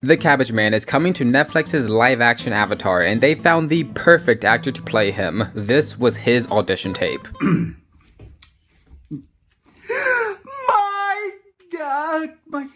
The Cabbage Man is coming to Netflix's live-action Avatar, and they found the perfect actor to play him. This was his audition tape. My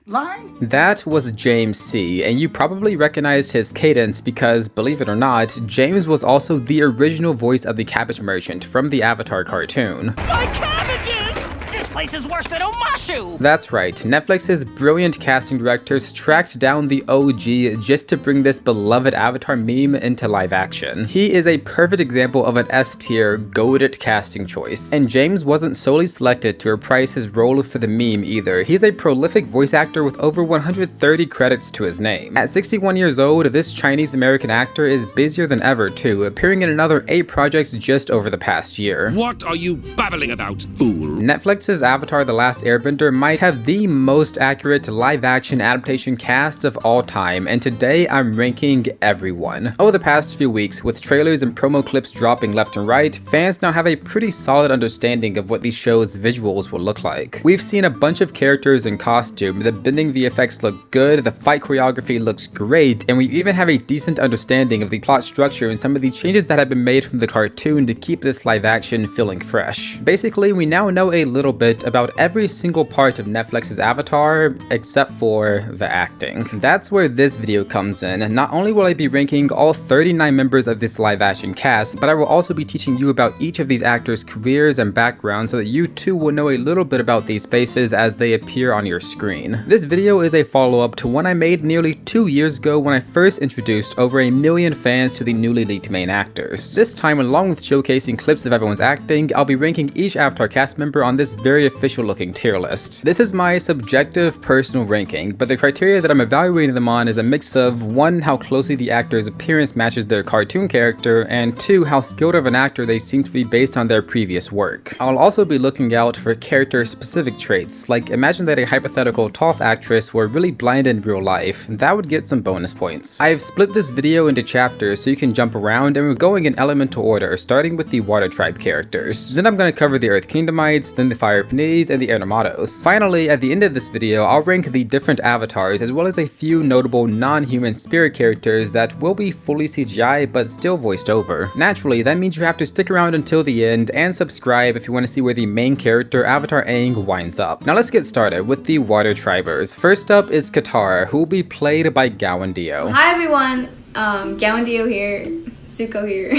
line? That was James C, and you probably recognized his cadence because, believe it or not, James was also the original voice of the Cabbage Merchant from the Avatar cartoon. My cabbages! This place is worse than Omashu! That's right, Netflix's brilliant casting directors tracked down the OG just to bring this beloved Avatar meme into live action. He is a perfect example of an S-tier, goated casting choice. And James wasn't solely selected to reprise his role for the meme either. He's a prolific voice actor with over 130 credits to his name. At 61 years old, this Chinese-American actor is busier than ever too, appearing in another 8 projects just over the past year. What are you babbling about, fool? Netflix's Avatar The Last Airbender might have the most accurate live-action adaptation cast of all time, and today I'm ranking everyone. Over the past few weeks, with trailers and promo clips dropping left and right, fans now have a pretty solid understanding of what these shows' visuals will look like. We've seen a bunch of characters in costume, the bending VFX look good, the fight choreography looks great, and we even have a decent understanding of the plot structure and some of the changes that have been made from the cartoon to keep this live action feeling fresh. Basically, we now know a little bit about every single part of Netflix's Avatar, except for the acting. That's where this video comes in. Not only will I be ranking all 39 members of this live action cast, but I will also be teaching you about each of these actors' careers and backgrounds so that you too will know a little bit about these faces as they appear on your screen. This video is a follow-up to one I made nearly 2 years ago when I first introduced over 1 million fans to the newly leaked main actors. This time, along with showcasing clips of everyone's acting, I'll be ranking each Avatar cast member on this very official looking tier list. This is my subjective personal ranking, but the criteria that I'm evaluating them on is a mix of 1, how closely the actor's appearance matches their cartoon character, and 2, how skilled of an actor they seem to be based on their previous work. I'll also be looking out for character-specific traits, like imagine that a hypothetical Toph actress were really blind in real life. That would get some bonus points. I've split this video into chapters so you can jump around, and we're going in elemental order, starting with the Water Tribe characters. Then I'm going to cover the Earth Kingdomites, then the Fire Pnis, and the Air Nomads. Finally, at the end of this video, I'll rank the different avatars as well as a few notable non-human spirit characters that will be fully CGI but still voiced over. Naturally, that means you have to stick around until the end and subscribe if you want to see where the main character, Avatar Aang, winds up. Now let's get started with the Water Tribers. First up is Katara, who will be played by Kiawentiio. Hi everyone, Gyatso here, Zuko here.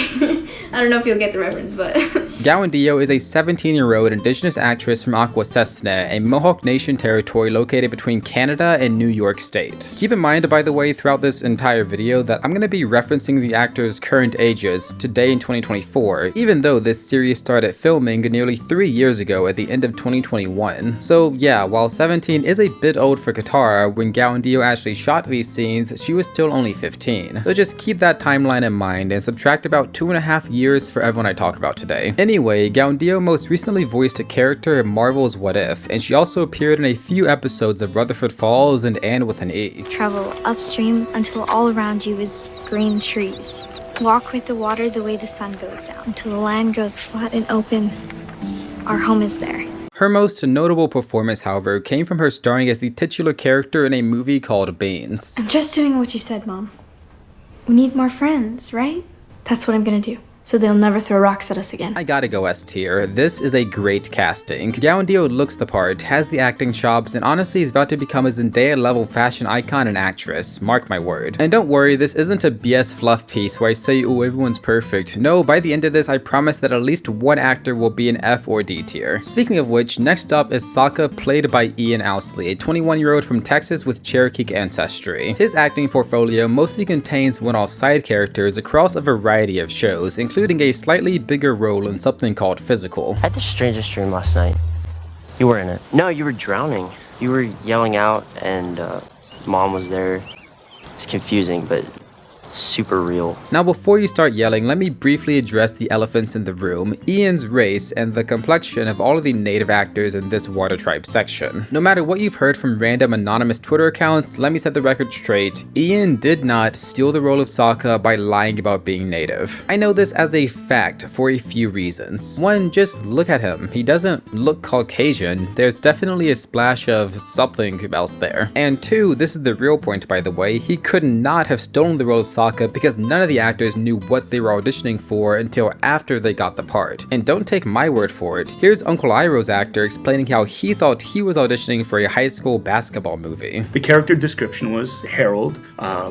I don't know if you'll get the reference, but... Kiawentiio is a 17-year-old indigenous actress from Akwesasne, a Mohawk Nation territory located between Canada and New York State. Keep in mind, by the way, throughout this entire video that I'm going to be referencing the actors' current ages, today in 2024, even though this series started filming nearly 3 years ago at the end of 2021. So yeah, while 17 is a bit old for Katara, when Kiawentiio actually shot these scenes, she was still only 15. So just keep that timeline in mind and subtract about 2.5 years for everyone I talk about today. Anyway, Kiawentiio most recently voiced a character in Marvel's What If, and she also appeared in a few episodes of Rutherford Falls and Anne with an E. Travel upstream until all around you is green trees. Walk with the water the way the sun goes down until the land goes flat and open. Our home is there. Her most notable performance, however, came from her starring as the titular character in a movie called Beans. I'm just doing what you said, Mom. We need more friends, right? That's what I'm gonna do, so they'll never throw rocks at us again. I gotta go S tier. This is a great casting. Kiawentiio looks the part, has the acting chops, and honestly is about to become a Zendaya-level fashion icon and actress. Mark my word. And don't worry, this isn't a BS fluff piece where I say, oh, everyone's perfect. No, by the end of this, I promise that at least one actor will be an F or D tier. Speaking of which, next up is Sokka, played by Ian Ousley, a 21-year-old from Texas with Cherokee ancestry. His acting portfolio mostly contains one-off side characters across a variety of shows, including a slightly bigger role in something called Physical. I had the strangest dream last night. You were in it. No, you were drowning. You were yelling out and Mom was there. It's confusing, but super real. Now before you start yelling, let me briefly address the elephants in the room, Ian's race, and the complexion of all of the native actors in this water tribe section. No matter what you've heard from random anonymous Twitter accounts, let me set the record straight. Ian did not steal the role of Sokka by lying about being native. I know this as a fact for a few reasons. One, just look at him. He doesn't look Caucasian. There's definitely a splash of something else there. And two, this is the real point by the way, he could not have stolen the role of Sokka because none of the actors knew what they were auditioning for until after they got the part. And don't take my word for it, here's Uncle Iroh's actor explaining how he thought he was auditioning for a high school basketball movie. The character description was Harold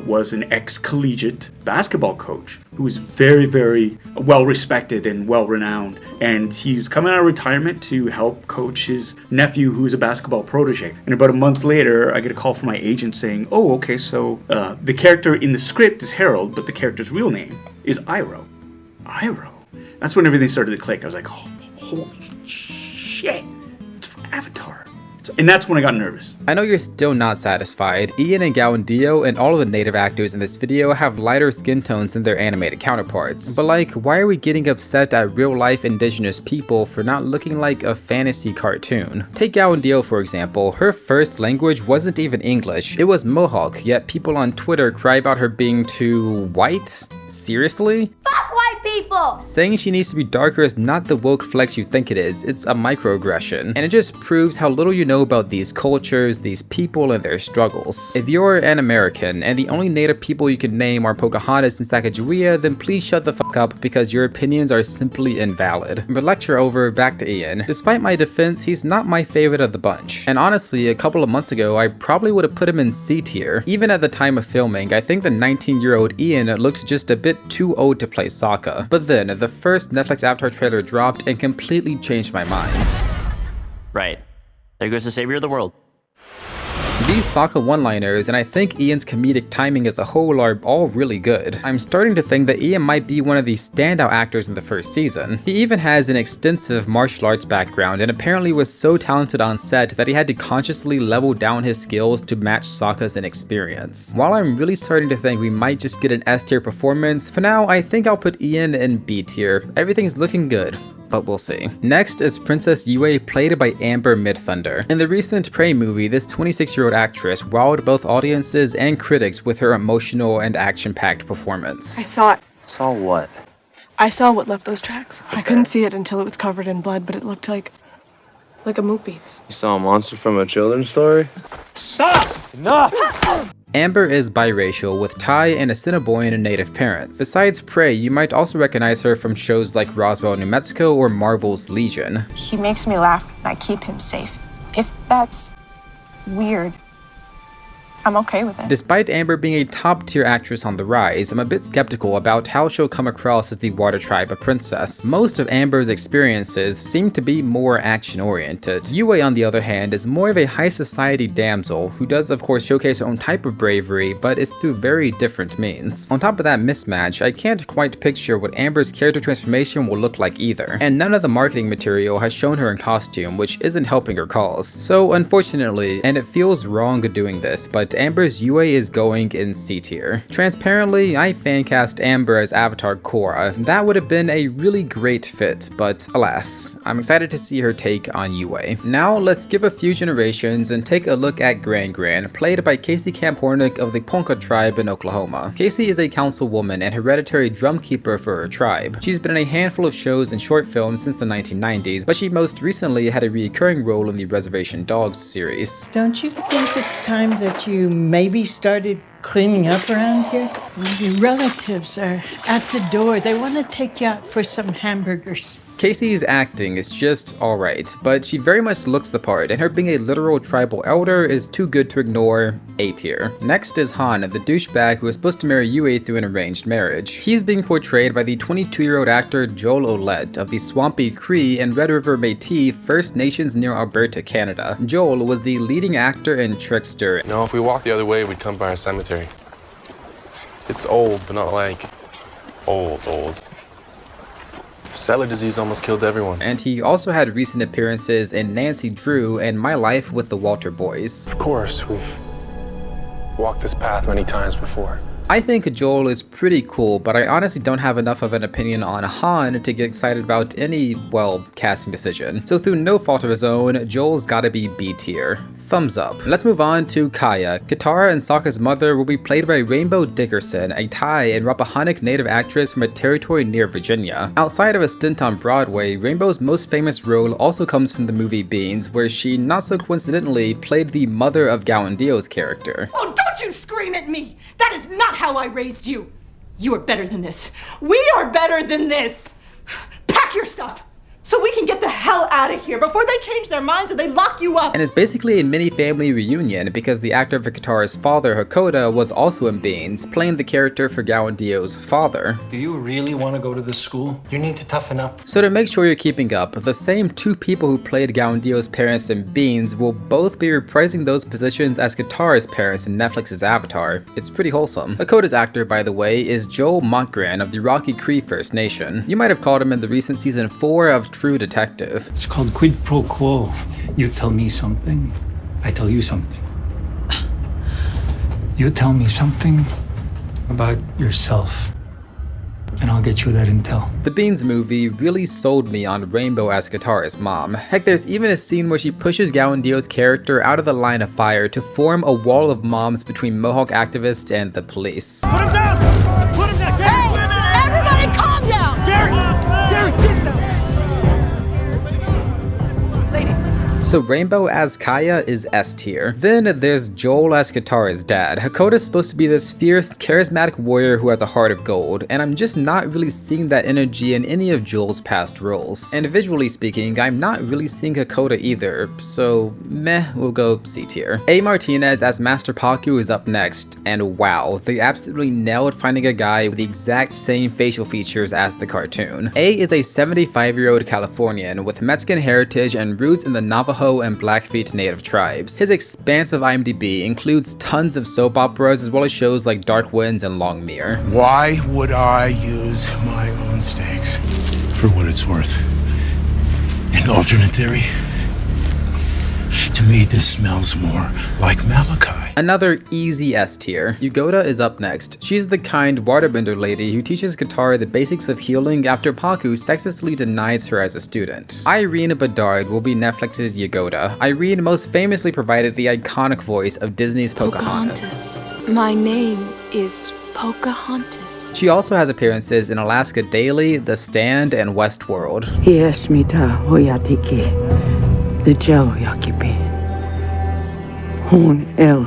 was an ex-collegiate basketball coach who was very, very well respected and well renowned. And he was coming out of retirement to help coach his nephew who was a basketball protege. And about a month later, I get a call from my agent saying, oh, okay, so the character in the script is Harold, but the character's real name is Iroh. Iroh. That's when everything started to click. I was like, oh, holy shit, it's from Avatar. And that's when I got nervous. I know you're still not satisfied. Ian and Gyatso and all of the native actors in this video have lighter skin tones than their animated counterparts. But like, why are we getting upset at real life indigenous people for not looking like a fantasy cartoon? Take Gyatso for example, her first language wasn't even English, it was Mohawk, yet people on Twitter cry about her being too white? Seriously? Fuck white people! Saying she needs to be darker is not the woke flex you think it is, it's a microaggression. And it just proves how little you know about these cultures, these people, and their struggles. If you're an American and the only native people you can name are Pocahontas and Sacagawea, then please shut the fuck up because your opinions are simply invalid. But lecture over, back to Ian. Despite my defense, he's not my favorite of the bunch. And honestly, a couple of months ago, I probably would have put him in C tier. Even at the time of filming, I think the 19-year-old Ian looked just a bit too old to play Sokka. But then, the first Netflix Avatar trailer dropped and completely changed my mind. Right. There goes the savior of the world. These Sokka one-liners, and I think Ian's comedic timing as a whole are all really good. I'm starting to think that Ian might be one of the standout actors in the first season. He even has an extensive martial arts background and apparently was so talented on set that he had to consciously level down his skills to match Sokka's inexperience. While I'm really starting to think we might just get an S tier performance, for now I think I'll put Ian in B tier. Everything's looking good, but we'll see. Next is Princess Yue, played by Amber Midthunder. In the recent Prey movie, this 26-year-old actress wowed both audiences and critics with her emotional and action-packed performance. I saw it. Saw what? I saw what left those tracks. I couldn't see it until it was covered in blood, but it looked like a moot beats. You saw a monster from a children's story? Stop! Enough! Amber is biracial with Thai and Assiniboine native parents. Besides Prey, you might also recognize her from shows like Roswell, New Mexico or Marvel's Legion. He makes me laugh and I keep him safe. If that's weird, I'm okay with it. Despite Amber being a top-tier actress on the rise, I'm a bit skeptical about how she'll come across as the Water Tribe princess. Most of Amber's experiences seem to be more action-oriented. Yue, on the other hand, is more of a high-society damsel who does of course showcase her own type of bravery, but it's through very different means. On top of that mismatch, I can't quite picture what Amber's character transformation will look like either, and none of the marketing material has shown her in costume, which isn't helping her cause. So unfortunately, and it feels wrong doing this, but Amber's Yue is going in C tier. Transparently, I fancast Amber as Avatar Korra. That would have been a really great fit, but alas, I'm excited to see her take on Yue. Now let's skip a few generations and take a look at Gran Gran, played by Casey Camp Hornick of the Ponca tribe in Oklahoma. Casey is a councilwoman and hereditary drumkeeper for her tribe. She's been in a handful of shows and short films since the 1990s, but she most recently had a recurring role in the Reservation Dogs series. Don't you think it's time that you maybe started cleaning up around here? Your relatives are at the door. They want to take you out for some hamburgers. Casey's acting is just alright, but she very much looks the part, and her being a literal tribal elder is too good to ignore. A tier. Next is Han, the douchebag who is supposed to marry Yue through an arranged marriage. He's being portrayed by the 22-year-old actor Joel Olette of the Swampy Cree and Red River Métis First Nations near Alberta, Canada. Joel was the leading actor in Trickster. No, if we walked the other way, we'd come by a cemetery. It's old, but not like old. Cellular disease almost killed everyone. And he also had recent appearances in Nancy Drew and My Life with the Walter Boys. Of course, walked this path many times before. I think Joel is pretty cool, but I honestly don't have enough of an opinion on Han to get excited about any, well, casting decision. So through no fault of his own, Joel's gotta be B tier. Thumbs up. Let's move on to Kaya. Katara and Sokka's mother will be played by Rainbow Dickerson, a Thai and Rappahannock native actress from a territory near Virginia. Outside of a stint on Broadway, Rainbow's most famous role also comes from the movie Beans, where she, not so coincidentally, played the mother of Gyatso's character. Oh, don't you scream at me! That is not how I raised you! You are better than this. We are better than this! Pack your stuff! So we can get the hell out of here before they change their minds and they lock you up! And it's basically a mini family reunion because the actor for Katara's father, Hakoda, was also in Beans, playing the character for Gyatso's father. Do you really want to go to this school? You need to toughen up. So to make sure you're keeping up, the same two people who played Gyatso's parents in Beans will both be reprising those positions as Katara's parents in Netflix's Avatar. It's pretty wholesome. Hakoda's actor, by the way, is Joel Montgran of the Rocky Cree First Nation. You might have called him in the recent season 4 of True Detective. It's called quid pro quo. You tell me something, I tell you something. You tell me something about yourself, and I'll get you that intel. The Beans movie really sold me on Rainbow as Katara's mom. Heck, there's even a scene where she pushes Gyatso's character out of the line of fire to form a wall of moms between Mohawk activists and the police. Put him down! Put him down! Hey! Everybody calm down! Gary! Gary, get down! So Rainbow as Kaya is S tier. Then there's Joel as Katara's dad. Hakoda's supposed to be this fierce, charismatic warrior who has a heart of gold, and I'm just not really seeing that energy in any of Joel's past roles. And visually speaking, I'm not really seeing Hakoda either, so meh, we'll go C tier. A. Martinez as Master Paku is up next, and wow, they absolutely nailed finding a guy with the exact same facial features as the cartoon. A is a 75-year-old Californian with Mexican heritage and roots in the Navajo and Blackfeet native tribes. His expansive IMDb includes tons of soap operas as well as shows like Dark Winds and Longmire. Why would I use my own steaks? For what it's worth. An alternate theory? To me, this smells more like Malachi. Another easy S tier. Yugoda is up next. She's the kind waterbender lady who teaches Katara the basics of healing after Paku sexistly denies her as a student. Irene Bedard will be Netflix's Yugoda. Irene most famously provided the iconic voice of Disney's Pocahontas. My name is Pocahontas. She also has appearances in Alaska Daily, The Stand, and Westworld. Yes, mita hoyatiki. The Zhao yakipi. Hon el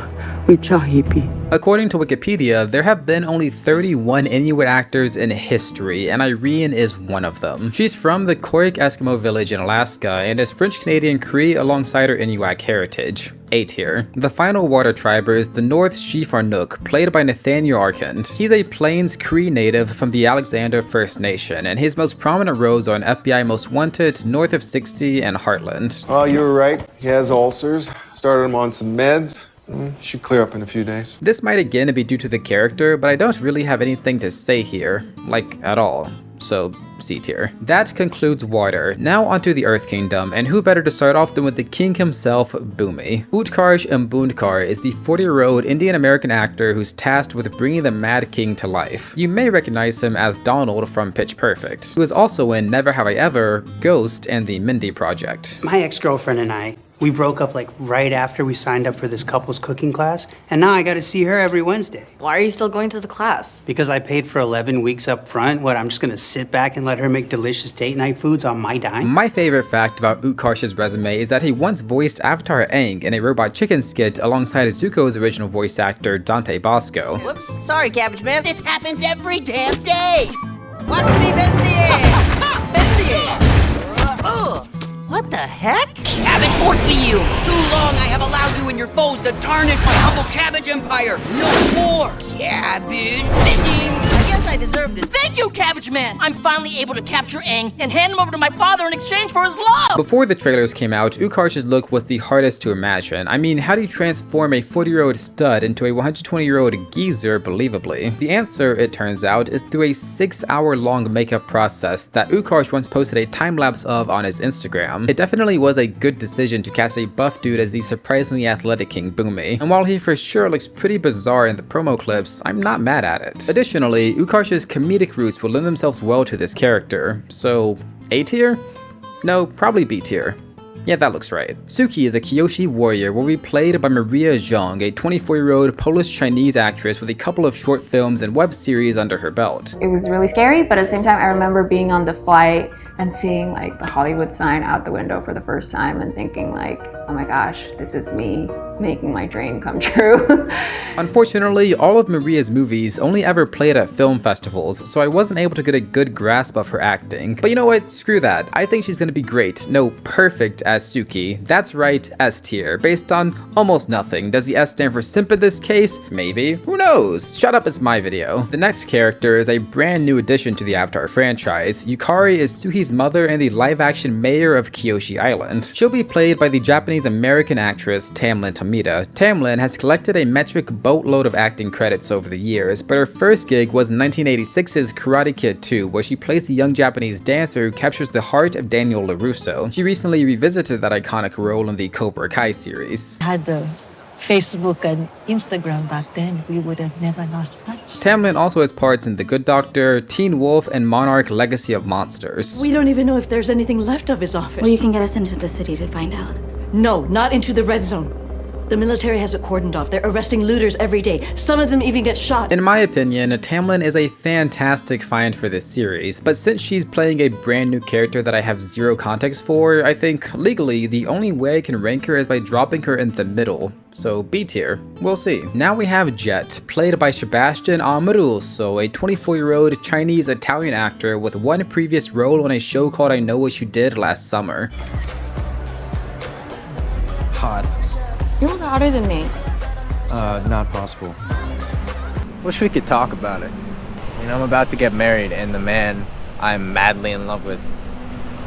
wichahipi. According to Wikipedia, there have been only 31 Inuit actors in history, and Irene is one of them. She's from the Korik Eskimo village in Alaska and is French-Canadian Cree alongside her Inuit heritage. A tier. The final water triber is the North Chief Arnook, played by Nathaniel Arkand. He's a Plains Cree native from the Alexander First Nation, and his most prominent roles are on FBI Most Wanted, North of 60, and Heartland. Well, you were right. He has ulcers. Started him on some meds. Should clear up in a few days. This might again be due to the character, but I don't really have anything to say here, like at all. So C tier. That concludes water. Now onto the Earth Kingdom, and who better to start off than with the king himself, Bhumi. Utkarsh Ambudkar is the 40-year-old Indian-American actor who's tasked with bringing the Mad King to life. You may recognize him as Donald from Pitch Perfect, who is also in Never Have I Ever, Ghost, and the Mindy Project. My ex-girlfriend and I, we broke up like right after we signed up for this couples cooking class, and now I gotta see her every Wednesday. Why are you still going to the class? Because I paid for 11 weeks up front. What, I'm just gonna sit back and let her make delicious date night foods on my dime? My favorite fact about Utkarsh's resume is that he once voiced Avatar Aang in a Robot Chicken skit alongside Zuko's original voice actor Dante Bosco. Whoops, sorry Cabbage Man, this happens every damn day! Watch me bend the air! Bend the air! What the heck? Cabbage force for you! Too long I have allowed you and your foes to tarnish my humble cabbage empire! No more! Cabbage fishing! I guess guess I deserve this. Thank you, Cabbage Man! I'm finally able to capture Aang and hand him over to my father in exchange for his love! Before the trailers came out, Ukarsh's look was the hardest to imagine. I mean, how do you transform a 40-year-old stud into a 120-year-old geezer believably? The answer, it turns out, is through a 6-hour-long makeup process that Ukarsh once posted a time-lapse of on his Instagram. It definitely was a good decision to cast a buff dude as the surprisingly athletic King Bumi, and while he for sure looks pretty bizarre in the promo clips, I'm not mad at it. Additionally, Ukarsh's comedic roots will lend themselves well to this character, so A tier? No, probably B tier. Yeah, that looks right. Suki, the Kyoshi warrior, will be played by Maria Zhang, a 24-year-old Polish-Chinese actress with a couple of short films and web series under her belt. It was really scary, but at the same time, I remember being on the flight and seeing like the Hollywood sign out the window for the first time and thinking like, oh my gosh, this is me making my dream come true. Unfortunately, all of Maria's movies only ever played at film festivals, so I wasn't able to get a good grasp of her acting. But you know what? Screw that. I think she's gonna be great. No, perfect as Suki. That's right, S tier. Based on almost nothing. Does the S stand for simp in this case? Maybe. Who knows? Shut up, it's my video. The next character is a brand new addition to the Avatar franchise. Yukari is Suki's mother and the live-action mayor of Kyoshi Island. She'll be played by the Japanese-American actress Tamlin Tomita. Tamlin has collected a metric boatload of acting credits over the years, but her first gig was in 1986's Karate Kid 2, where she plays a young Japanese dancer who captures the heart of Daniel LaRusso. She recently revisited that iconic role in the Cobra Kai series. Had the Facebook and Instagram back then, we would have never lost touch. Tamlin also has parts in The Good Doctor, Teen Wolf, and Monarch: Legacy of Monsters. We don't even know if there's anything left of his office. Well, you can get us into the city to find out. No, not into the red zone. The military has it cordoned off. They're arresting looters every day. Some of them even get shot. In my opinion, Tamlin is a fantastic find for this series, but since she's playing a brand new character that I have zero context for, I think legally the only way I can rank her is by dropping her in the middle. So B tier. We'll see. Now we have Jet, played by Sebastian Amoruso, a 24-year-old Chinese-Italian actor with one previous role on a show called I Know What You Did last summer. Hot. You look hotter than me. Not possible. Wish we could talk about it. You know, I'm about to get married and the man I'm madly in love with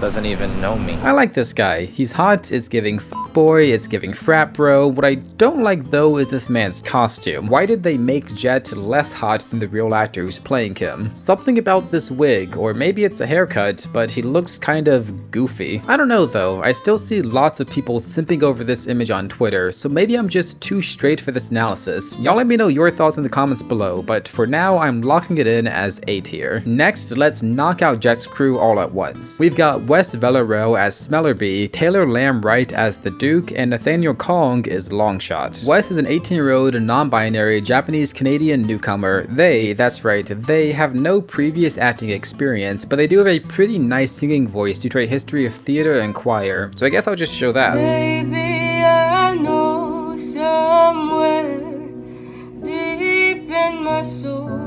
doesn't even know me. I like this guy. He's hot, it's giving fuckboy, it's giving frat bro. What I don't like though is this man's costume. Why did they make Jet less hot than the real actor who's playing him? Something about this wig, or maybe it's a haircut, but he looks kind of goofy. I don't know though, I still see lots of people simping over this image on Twitter, so maybe I'm just too straight for this analysis. Y'all let me know your thoughts in the comments below, but for now I'm locking it in as A tier. Next, let's knock out Jet's crew all at once. We've got Wes Villarreal as Smellerbee, Taylor Lamb Wright as the Duke, and Nathaniel Kong is Longshot. Wes is an 18-year-old non-binary Japanese-Canadian newcomer. That's right, they have no previous acting experience, but they do have a pretty nice singing voice due to a history of theater and choir, so I guess I'll just show that. Baby, I know somewhere deep in my soul.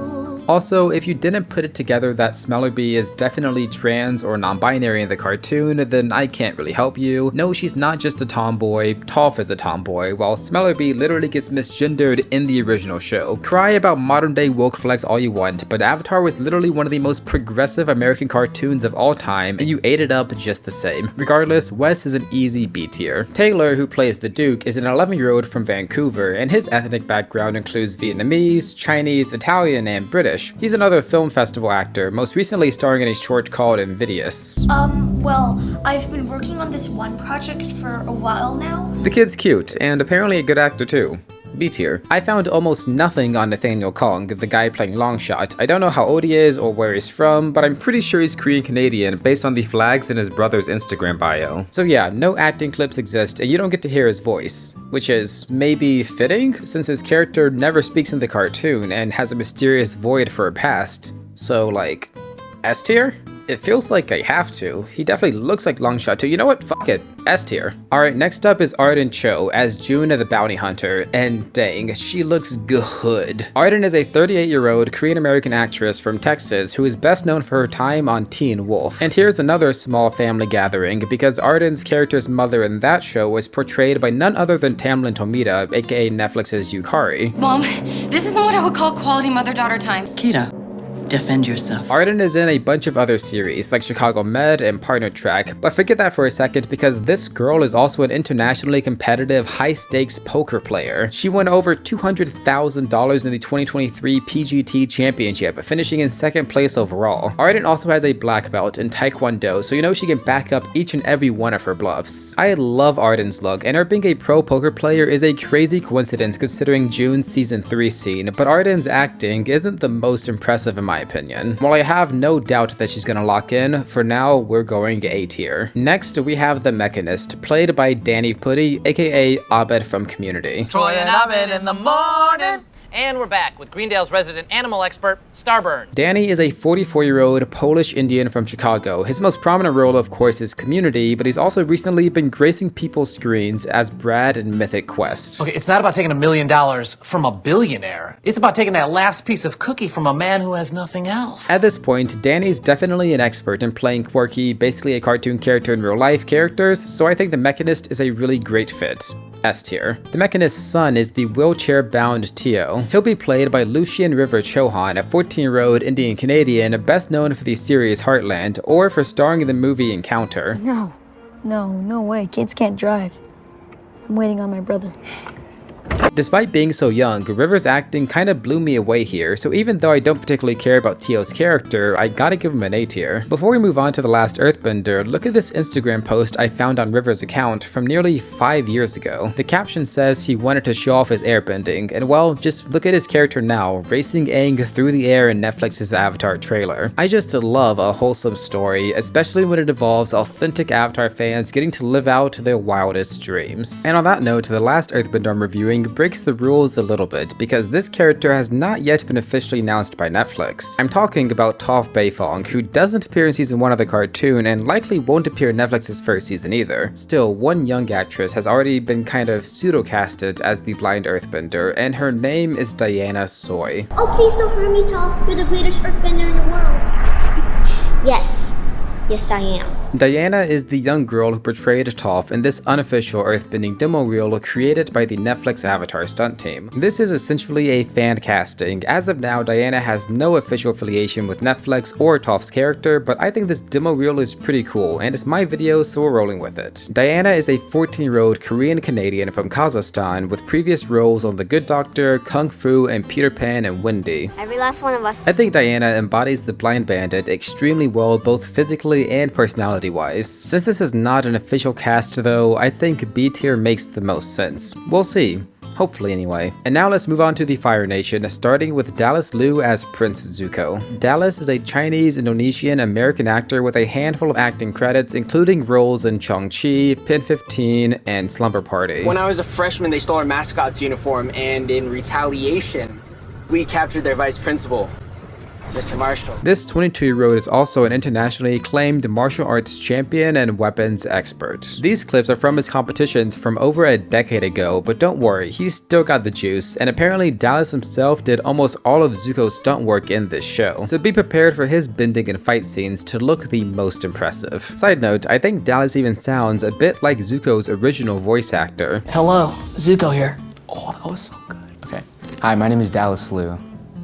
Also, if you didn't put it together that Smellerbee is definitely trans or non-binary in the cartoon, then I can't really help you. No, she's not just a tomboy, Toph is a tomboy, while Smellerbee literally gets misgendered in the original show. Cry about modern day woke flex all you want, but Avatar was literally one of the most progressive American cartoons of all time, and you ate it up just the same. Regardless, Wes is an easy B tier. Taylor, who plays the Duke, is an 11-year-old from Vancouver, and his ethnic background includes Vietnamese, Chinese, Italian, and British. He's another film festival actor, most recently starring in a short called Invidious. Well, I've been working on this one project for a while now. The kid's cute, and apparently a good actor too. B tier. I found almost nothing on Nathaniel Kong, the guy playing Longshot. I don't know how old he is or where he's from, but I'm pretty sure he's Korean Canadian based on the flags in his brother's Instagram bio. So yeah, no acting clips exist and you don't get to hear his voice, which is maybe fitting since his character never speaks in the cartoon and has a mysterious void for a past. So like, S tier? It feels like I have to. He definitely looks like Longshot too. You know what? Fuck it. S tier. Alright, next up is Arden Cho as June the Bounty Hunter, and dang, she looks good. Arden is a 38-year-old Korean-American actress from Texas who is best known for her time on Teen Wolf. And here's another small family gathering because Arden's character's mother in that show was portrayed by none other than Tamlin Tomita, aka Netflix's Yukari. Mom, this isn't what I would call quality mother-daughter time. Kira, defend yourself. Arden is in a bunch of other series like Chicago Med and Partner Track, but forget that for a second because this girl is also an internationally competitive high-stakes poker player. She won over $200,000 in the 2023 PGT Championship, finishing in 2nd place overall. Arden also has a black belt in Taekwondo, so you know she can back up each and every one of her bluffs. I love Arden's look, and her being a pro poker player is a crazy coincidence considering June's season 3 scene, but Arden's acting isn't the most impressive in my opinion. While I have no doubt that she's gonna lock in, for now we're going A tier. Next we have the Mechanist, played by Danny Pudi, aka Abed from Community. Troy and Abed in the morning. And we're back with Greendale's resident animal expert, Starburn. Danny is a 44-year-old Polish Indian from Chicago. His most prominent role, of course, is Community, but he's also recently been gracing people's screens as Brad in Mythic Quest. Okay, it's not about taking $1 million from a billionaire. It's about taking that last piece of cookie from a man who has nothing else. At this point, Danny's definitely an expert in playing quirky, basically a cartoon character in real life characters, so I think the Mechanist is a really great fit. S tier. The Mechanist's son is the wheelchair-bound Tio. He'll be played by Lucien River Chauhan, a 14-year-old Indian Canadian best known for the series Heartland or for starring in the movie Encounter. No way. Kids can't drive. I'm waiting on my brother. Despite being so young, River's acting kinda blew me away here, so even though I don't particularly care about Tio's character, I gotta give him an A tier. Before we move on to The Last Earthbender, look at this Instagram post I found on River's account from nearly 5 years ago. The caption says he wanted to show off his airbending, and well, just look at his character now, racing Aang through the air in Netflix's Avatar trailer. I just love a wholesome story, especially when it involves authentic Avatar fans getting to live out their wildest dreams. And on that note, The Last Earthbender I'm reviewing breaks the rules a little bit because this character has not yet been officially announced by Netflix. I'm talking about Toph Beifong, who doesn't appear in season 1 of the cartoon and likely won't appear in Netflix's first season either. Still, one young actress has already been kind of pseudo-casted as the blind earthbender, and her name is Diana Tsoy. Oh, please don't hurt me, Toph. You're the greatest earthbender in the world. Yes. Yes, I am. Diana is the young girl who portrayed Toph in this unofficial earthbending demo reel created by the Netflix Avatar stunt team. This is essentially a fan casting. As of now, Diana has no official affiliation with Netflix or Toph's character, but I think this demo reel is pretty cool, and it's my video, so we're rolling with it. Diana is a 14-year-old Korean Canadian from Kazakhstan with previous roles on The Good Doctor, Kung Fu, and Peter Pan and Wendy. Every last one of us. I think Diana embodies the blind bandit extremely well, both physically and personality-wise. Since this is not an official cast though, I think B tier makes the most sense. We'll see. Hopefully anyway. And now let's move on to the Fire Nation, starting with Dallas Liu as Prince Zuko. Dallas is a Chinese, Indonesian, American actor with a handful of acting credits, including roles in Chong-Chi, Pin 15, and Slumber Party. When I was a freshman, they stole our mascot's uniform, and in retaliation, we captured their vice principal, Mr. Marshall. This 22-year-old is also an internationally acclaimed martial arts champion and weapons expert. These clips are from his competitions from over a decade ago, but don't worry, he's still got the juice, and apparently Dallas himself did almost all of Zuko's stunt work in this show, so be prepared for his bending and fight scenes to look the most impressive. Side note, I think Dallas even sounds a bit like Zuko's original voice actor. Hello, Zuko here. Oh, that was so good. Okay. Hi, my name is Dallas Liu,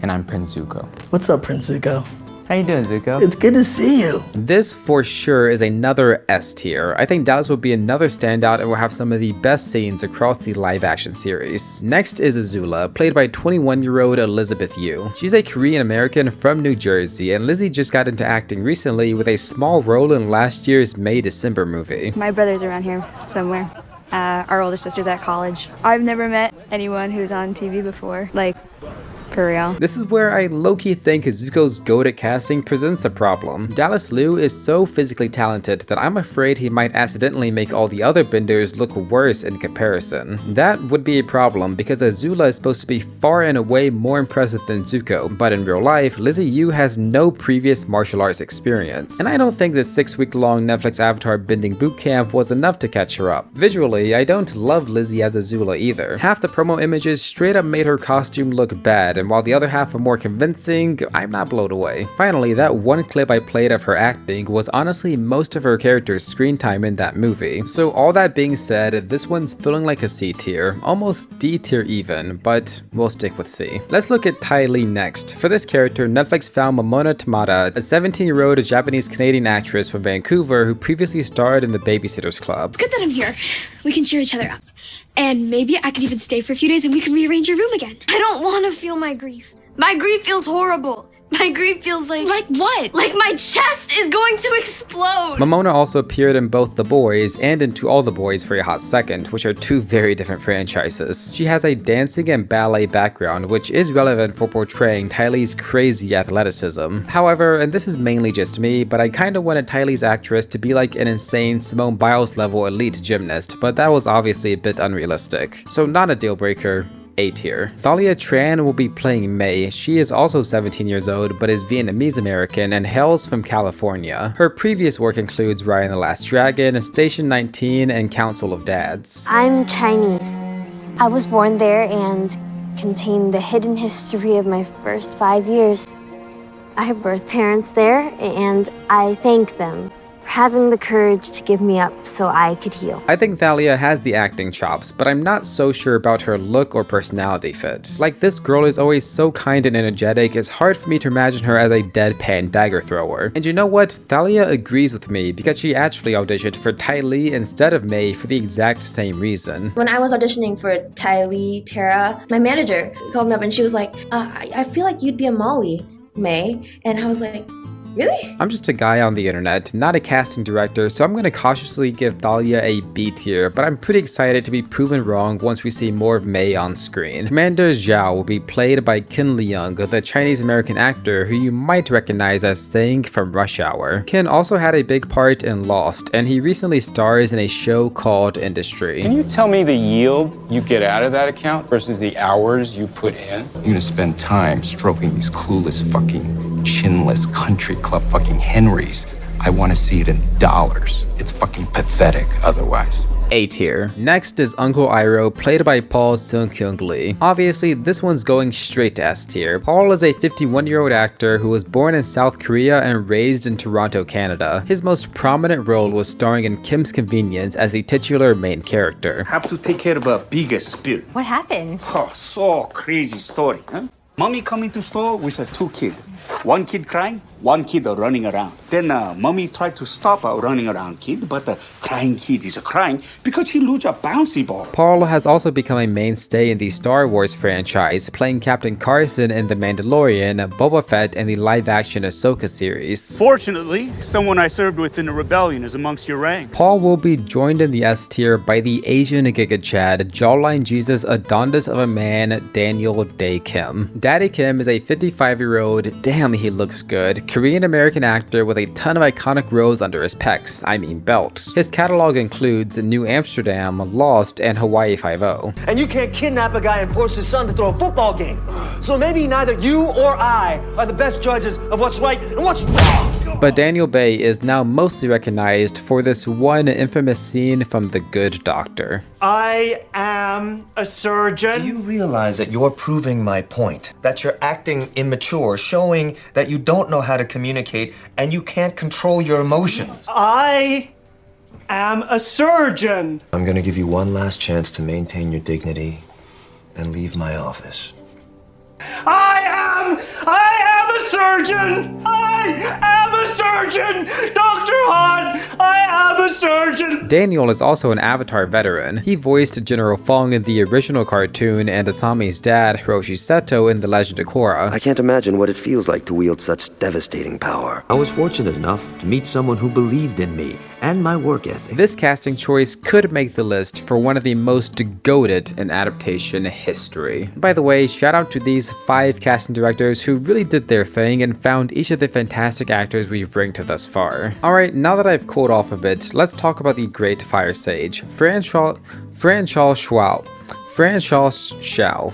and I'm Prince Zuko. What's up, Prince Zuko? How you doing, Zuko? It's good to see you. This for sure is another S tier. I think Dallas will be another standout and will have some of the best scenes across the live action series. Next is Azula, played by 21-year-old Elizabeth Yu. She's a Korean American from New Jersey, and Lizzy just got into acting recently with a small role in last year's May December movie. My brother's around here somewhere. Our older sister's at college. I've never met anyone who's on TV before, like, for real. This is where I low-key think Zuko's goat at casting presents a problem. Dallas Liu is so physically talented that I'm afraid he might accidentally make all the other benders look worse in comparison. That would be a problem because Azula is supposed to be far and away more impressive than Zuko, but in real life, Lizzy Yu has no previous martial arts experience. And I don't think this 6-week-long Netflix Avatar bending bootcamp was enough to catch her up. Visually, I don't love Lizzy as Azula either. Half the promo images straight up made her costume look bad, and while the other half were more convincing, I'm not blown away. Finally, that one clip I played of her acting was honestly most of her character's screen time in that movie. So all that being said, this one's feeling like a C tier, almost D tier even, but we'll stick with C. Let's look at Ty Lee next. For this character, Netflix found Momona Tamada, a 17-year-old Japanese-Canadian actress from Vancouver who previously starred in The Babysitter's Club. It's good that I'm here. We can cheer each other up. And maybe I could even stay for a few days and we can rearrange your room again. I don't want to feel my grief. My grief feels horrible. My grief feels like... Like what? Like my chest is going to explode! Momona also appeared in both The Boys and in To All the Boys for a Hot Second, which are two very different franchises. She has a dancing and ballet background, which is relevant for portraying Ty Lee's crazy athleticism. However, and this is mainly just me, but I kinda wanted Ty Lee's actress to be like an insane Simone Biles level elite gymnast, but that was obviously a bit unrealistic. So not a deal breaker. A tier. Thalia Tran will be playing Mei. She is also 17 years old, but is Vietnamese American and hails from California. Her previous work includes Raya and the Last Dragon, Station 19, and Council of Dads. I'm Chinese. I was born there and contain the hidden history of my first 5 years. I have birth parents there, and I thank them for having the courage to give me up so I could heal. I think Thalia has the acting chops, but I'm not so sure about her look or personality fit. Like, this girl is always so kind and energetic, it's hard for me to imagine her as a deadpan dagger thrower. And you know what? Thalia agrees with me because she actually auditioned for Ty Lee instead of Mei for the exact same reason. When I was auditioning for Ty Lee, Tara, my manager called me up and she was like, I feel like you'd be a Molly, Mei. And I was like, really? I'm just a guy on the internet, not a casting director, so I'm going to cautiously give Thalia a B tier, but I'm pretty excited to be proven wrong once we see more of Mei on screen. Commander Zhao will be played by Ken Leung, the Chinese-American actor who you might recognize as Zhang from Rush Hour. Ken also had a big part in Lost, and he recently stars in a show called Industry. Can you tell me the yield you get out of that account versus the hours you put in? You're gonna spend time stroking these clueless fucking chinless country club fucking Henrys. I want to see it in dollars. It's fucking pathetic otherwise. A tier. Next is Uncle Iroh, played by Paul Sun-Hyung Lee. Obviously, this one's going straight to S tier. Paul is a 51-year-old actor who was born in South Korea and raised in Toronto, Canada. His most prominent role was starring in Kim's Convenience as the titular main character. Have to take care of a bigger spirit. What happened? Oh, so crazy story, huh? Mommy come into store with 2 kids. One kid crying, one kid running around. Then mommy tried to stop a running around kid, but the crying kid is crying because he lose a bouncy ball. Paul has also become a mainstay in the Star Wars franchise, playing Captain Carson in The Mandalorian, Boba Fett, and the live-action Ahsoka series. Fortunately, someone I served with in the rebellion is amongst your ranks. Paul will be joined in the S tier by the Asian Giga Chad, jawline Jesus Adonis of a man, Daniel Dae Kim. Daddy Kim is a 55-year-old, damn he looks good, Korean-American actor with a ton of iconic roles under his pecs, I mean belt. His catalog includes New Amsterdam, Lost, and Hawaii Five-0. And you can't kidnap a guy and force his son to throw a football game. So maybe neither you or I are the best judges of what's right and what's wrong. But Daniel Dae is now mostly recognized for this one infamous scene from The Good Doctor. I am a surgeon. Do you realize that you're proving my point? That you're acting immature, showing that you don't know how to communicate and you can't control your emotions. I am a surgeon. I'm gonna give you one last chance to maintain your dignity and leave my office. I am a surgeon. I am a surgeon. Dr. Han, I am a surgeon. Daniel is also an Avatar veteran. He voiced General Fong in the original cartoon and Asami's dad, Hiroshi Seto, in The Legend of Korra. I can't imagine what it feels like to wield such devastating power. I was fortunate enough to meet someone who believed in me and my work ethic. This casting choice could make the list for one of the most goated in adaptation history. By the way, shout out to these 5 casting directors who really did their thing and found each of the fantastic actors we've ranked thus far. Alright, now that I've cooled off a bit, let's talk about the great Fire Sage, Franchal Shuao. Francois Chow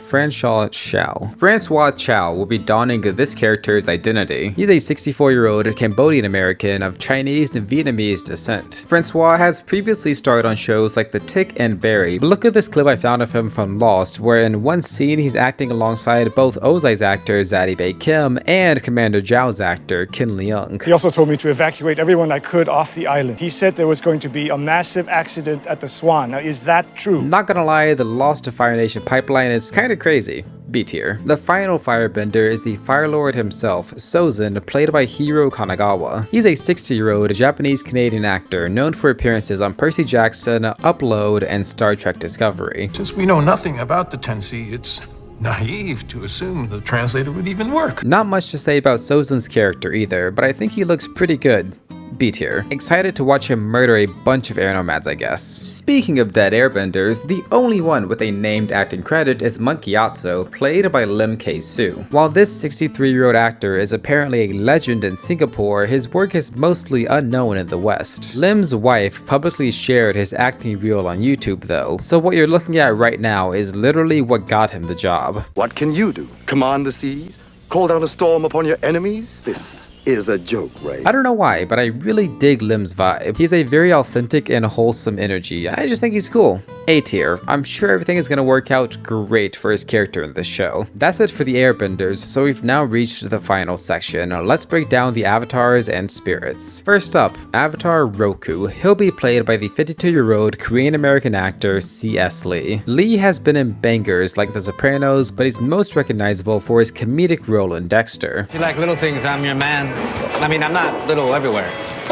will be donning this character's identity. He's a 64-year-old Cambodian American of Chinese and Vietnamese descent. Francois has previously starred on shows like The Tick and Barry, but look at this clip I found of him from Lost, where in one scene he's acting alongside both Ozai's actor Daniel Dae Kim and Commander Zhao's actor Leung. He also told me to evacuate everyone I could off the island. He said there was going to be a massive accident at the Swan. Now, is that true? Not gonna lie, the Lost to Fire Nation pipeline is kinda crazy. B tier. The final firebender is the Fire Lord himself, Sozin, played by Hiro Kanagawa. He's a 60-year-old Japanese-Canadian actor known for appearances on Percy Jackson, Upload, and Star Trek Discovery. Since we know nothing about the Tensi, it's naive to assume the translator would even work. Not much to say about Sozin's character either, but I think he looks pretty good. B tier. Excited to watch him murder a bunch of air nomads, I guess. Speaking of dead airbenders, the only one with a named acting credit is Gyatso, played by Lim K-soo. While this 63-year-old actor is apparently a legend in Singapore, his work is mostly unknown in the West. Lim's wife publicly shared his acting reel on YouTube though, so what you're looking at right now is literally what got him the job. What can you do? Command the seas? Call down a storm upon your enemies? This is a joke, right? I don't know why, but I really dig Lim's vibe. He's a very authentic and wholesome energy. I just think he's cool. A tier. I'm sure everything is gonna work out great for his character in this show. That's it for the airbenders, so we've now reached the final section. Let's break down the avatars and spirits. First up, Avatar Roku. He'll be played by the 52-year-old Korean-American actor C.S. Lee. Lee has been in bangers like The Sopranos, but he's most recognizable for his comedic role in Dexter. If you like little things, I'm your man. I mean, I'm not little everywhere.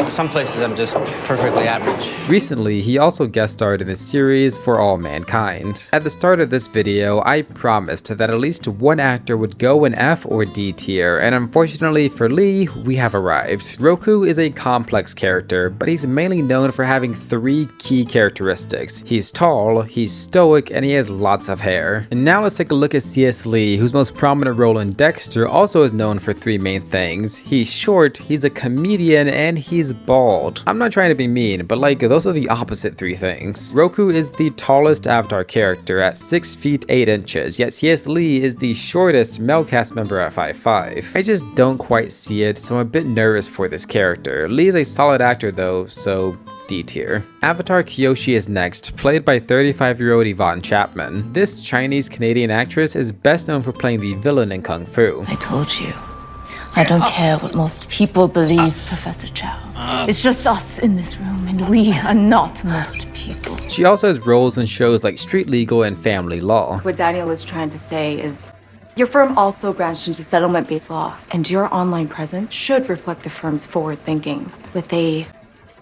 Some places I'm just perfectly average. Recently, he also guest starred in the series For All Mankind. At the start of this video, I promised that at least one actor would go in F or D tier, and unfortunately for Lee, we have arrived. Roku is a complex character, but he's mainly known for having 3 key characteristics. He's tall, he's stoic, and he has lots of hair. And now let's take a look at C.S. Lee, whose most prominent role in Dexter also is known for 3 main things. He's short, he's a comedian, and he's bald. I'm not trying to be mean, but like, those are the opposite 3 things. Roku is the tallest Avatar character at 6 feet 8 inches, yet C.S. Lee is the shortest male cast member at 5'5". I just don't quite see it, so I'm a bit nervous for this character. Lee is a solid actor though, so D tier. Avatar Kyoshi is next, played by 35-year-old Yvonne Chapman. This Chinese-Canadian actress is best known for playing the villain in Kung Fu. I told you. I don't care what most people believe, Professor Zhao. It's just us in this room, and we are not most people. She also has roles in shows like Street Legal and Family Law. What Daniel is trying to say is, your firm also branched into settlement-based law, and your online presence should reflect the firm's forward thinking with a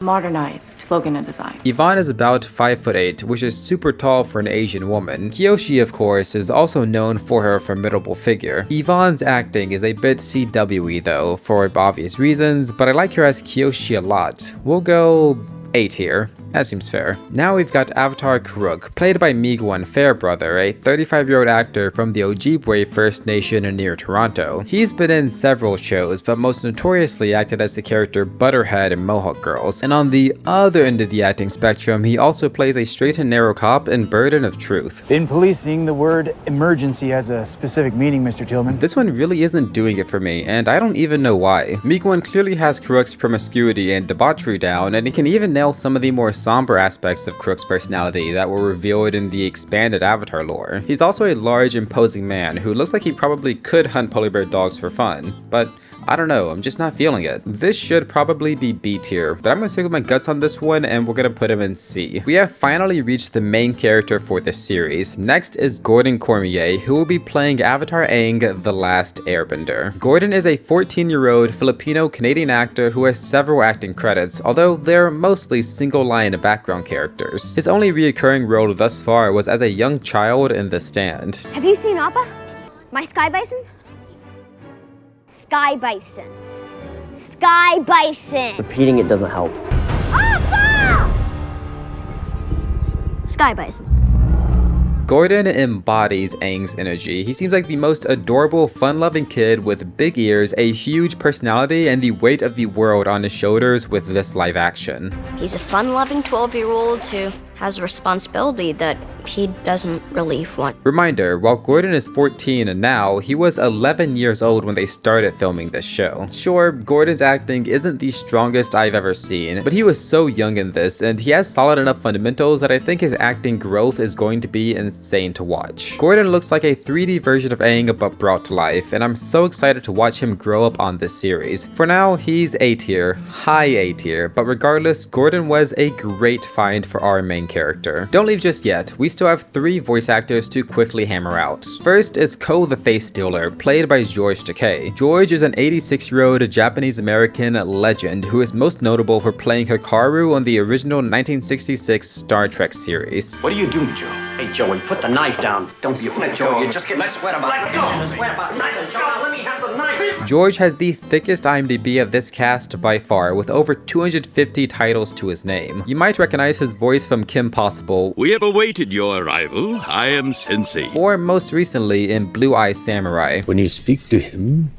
modernized slogan and design. Yvonne is about 5'8", which is super tall for an Asian woman. Kyoshi, of course, is also known for her formidable figure. Yvonne's acting is a bit CW-y though, for obvious reasons, but I like her as Kyoshi a lot. We'll go A tier. That seems fair. Now we've got Avatar Kuruk, played by Miigwon Fairbrother, a 35-year-old actor from the Ojibwe First Nation near Toronto. He's been in several shows, but most notoriously acted as the character Butterhead in Mohawk Girls. And on the other end of the acting spectrum, he also plays a straight and narrow cop in Burden of Truth. In policing, the word emergency has a specific meaning, Mr. Tillman. This one really isn't doing it for me, and I don't even know why. Miigwon clearly has Kuruk's promiscuity and debauchery down, and he can even nail some of the more somber aspects of Kuruk's personality that were revealed in the expanded Avatar lore. He's also a large, imposing man who looks like he probably could hunt polar bear dogs for fun, but I don't know, I'm just not feeling it. This should probably be B tier, but I'm gonna stick with my guts on this one and we're gonna put him in C. We have finally reached the main character for this series. Next is Gordon Cormier, who will be playing Avatar Aang, The Last Airbender. Gordon is a 14-year-old Filipino-Canadian actor who has several acting credits, although they're mostly single-line background characters. His only reoccurring role thus far was as a young child in The Stand. Have you seen Appa? My sky bison? Sky bison. Sky bison. Repeating it doesn't help. Appa! Sky bison. Gordon embodies Aang's energy. He seems like the most adorable, fun-loving kid with big ears, a huge personality, and the weight of the world on his shoulders with this live action. He's a fun-loving 12-year-old who has a responsibility that he doesn't really want. Reminder, while Gordon is 14 now, he was 11 years old when they started filming this show. Sure, Gordon's acting isn't the strongest I've ever seen, but he was so young in this, and he has solid enough fundamentals that I think his acting growth is going to be insane to watch. Gordon looks like a 3D version of Aang but brought to life, and I'm so excited to watch him grow up on this series. For now, he's A tier, high A tier, but regardless, Gordon was a great find for our main character. Don't leave just yet, we still have 3 voice actors to quickly hammer out. First is Ko the Face Stealer, played by George Takei. George is an 86-year-old Japanese-American legend who is most notable for playing Hikaru on the original 1966 Star Trek series. What are you doing, Joe? Hey, Joey, put the knife down. Don't be afraid, Joe. You're just getting sweat about it. Let go! Sweat about knife, Joe. Let me have the knife. George has the thickest IMDb of this cast by far, with over 250 titles to his name. You might recognize his voice from Kim Possible. We have awaited your arrival. I am Sensei. Or most recently in Blue Eye Samurai. When you speak to him,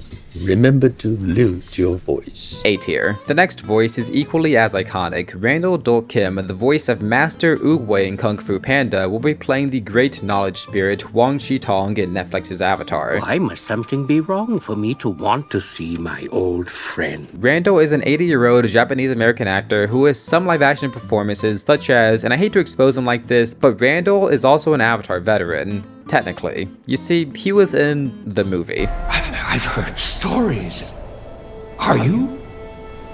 remember to lift your voice. A tier. The next voice is equally as iconic. Daniel Dae Kim, the voice of Master Oogway in Kung Fu Panda, will be playing the great knowledge spirit Wang Chi-tong in Netflix's Avatar. Why must something be wrong for me to want to see my old friend? Randall is an 80-year-old Japanese-American actor who has some live-action performances such as, and I hate to expose him like this, but Randall is also an Avatar veteran. Technically. You see, he was in the movie. I've heard stories. Are you?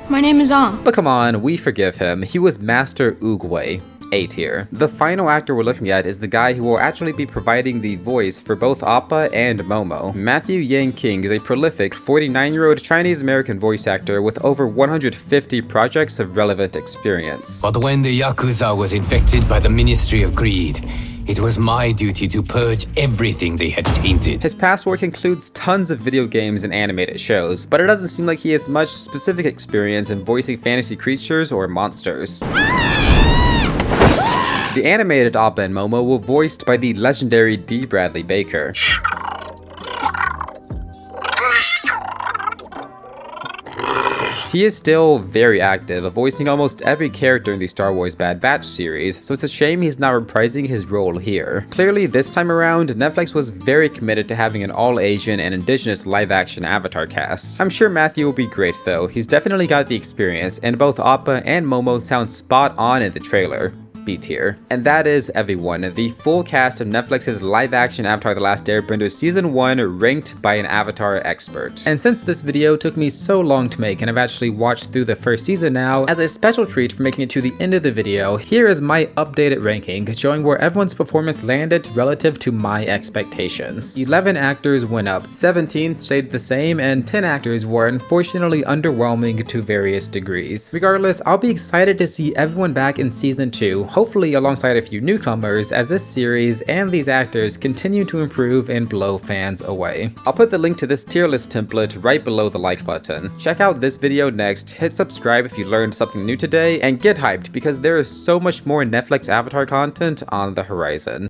My name is Zhang. But come on, we forgive him. He was Master Oogway. A tier. The final actor we're looking at is the guy who will actually be providing the voice for both Appa and Momo. Matthew Yang King is a prolific 49-year-old Chinese-American voice actor with over 150 projects of relevant experience. But when the Yakuza was infected by the Ministry of Greed, it was my duty to purge everything they had tainted. His past work includes tons of video games and animated shows, but it doesn't seem like he has much specific experience in voicing fantasy creatures or monsters. The animated Appa and Momo were voiced by the legendary D. Bradley Baker. He is still very active, voicing almost every character in the Star Wars Bad Batch series, so it's a shame he's not reprising his role here. Clearly, this time around, Netflix was very committed to having an all-Asian and indigenous live-action Avatar cast. I'm sure Matthew will be great though, he's definitely got the experience, and both Appa and Momo sound spot on in the trailer. B tier. And that is everyone, the full cast of Netflix's live-action Avatar The Last Airbender Season 1 ranked by an Avatar expert. And since this video took me so long to make and I've actually watched through the first season now, as a special treat for making it to the end of the video, here is my updated ranking showing where everyone's performance landed relative to my expectations. 11 actors went up, 17 stayed the same, and 10 actors were unfortunately underwhelming to various degrees. Regardless, I'll be excited to see everyone back in Season 2, hopefully alongside a few newcomers, as this series and these actors continue to improve and blow fans away. I'll put the link to this tier list template right below the like button. Check out this video next, hit subscribe if you learned something new today, and get hyped because there is so much more Netflix Avatar content on the horizon.